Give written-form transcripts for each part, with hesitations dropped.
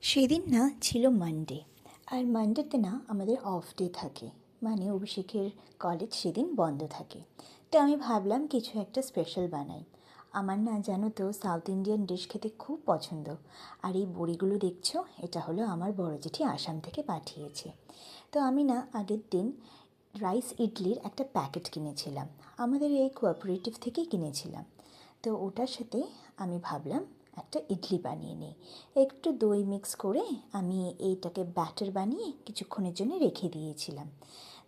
সেদিন না ছিল মানডে। আর মানডেতে না আমাদের অফ ডে থাকে, মানে অভিষেকের কলেজ সেদিন বন্ধ থাকে। তো আমি ভাবলাম কিছু একটা স্পেশাল বানাই। আমার না জানো তো সাউথ ইন্ডিয়ান ডিশ খেতে খুব পছন্দ। আর এই বড়িগুলো দেখছো, এটা হলো আমার বড় জেঠি আসাম থেকে পাঠিয়েছে। তো আমি না আগের দিন রাইস ইডলির একটা প্যাকেট কিনেছিলাম, আমাদের এই কোঅপারেটিভ থেকেই কিনেছিলাম। তো ওটার সাথে আমি ভাবলাম একটা ইডলি বানিয়ে নিই। একটু দই মিক্স করে আমি এইটাকে ব্যাটার বানিয়ে কিছুক্ষণের জন্য রেখে দিয়েছিলাম।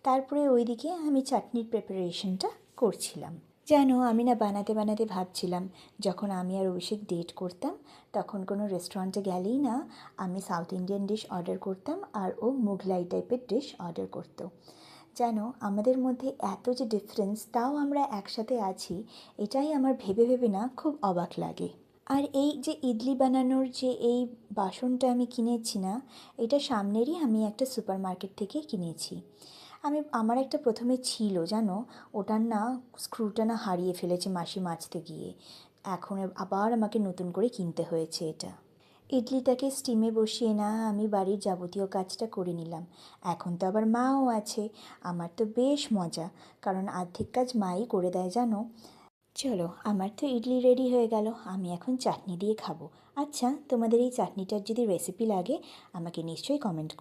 তারপরে ওইদিকে আমি চাটনির প্রিপারেশনটা করছিলাম। জানো, আমি না বানাতে বানাতে ভাবছিলাম, যখন আমি আর অভিষেক ডেট করতাম তখন কোনো রেস্টুরেন্টে গেলেই না আমি সাউথ ইন্ডিয়ান ডিশ অর্ডার করতাম আর ও মুঘলাই টাইপের ডিশ অর্ডার করতো। যেন আমাদের মধ্যে এত যে ডিফারেন্স, তাও আমরা একসাথে আছি, এটাই আমার ভেবে ভেবে না খুব অবাক লাগে। আর এই যে ইডলি বানানোর যে এই বাসনটা আমি কিনেছি না, এটা সামনেরই আমি একটা সুপার মার্কেট থেকে কিনেছি। আমার একটা প্রথমে ছিল জানো, ওটার না স্ক্রুটা না হারিয়ে ফেলেছে মাসি মাজতে গিয়ে। এখন আবার আমাকে নতুন করে কিনতে হয়েছে এটা। ইডলিটাকে স্টিমে বসিয়ে না আমি বাড়ির যাবতীয় কাজটা করে নিলাম। এখন তো আবার মাও আছে, আমার তো বেশ মজা, কারণ আর্ধেক কাজ মাই করে দেয় জানো। চলো, আমার তো ইডলি রেডি হয়ে গেল, আমি এখন চাটনি দিয়ে খাবো। আচ্ছা, তোমাদের এই চাটনিটার যদি রেসিপি লাগে আমাকে নিশ্চয়ই কমেন্ট করো।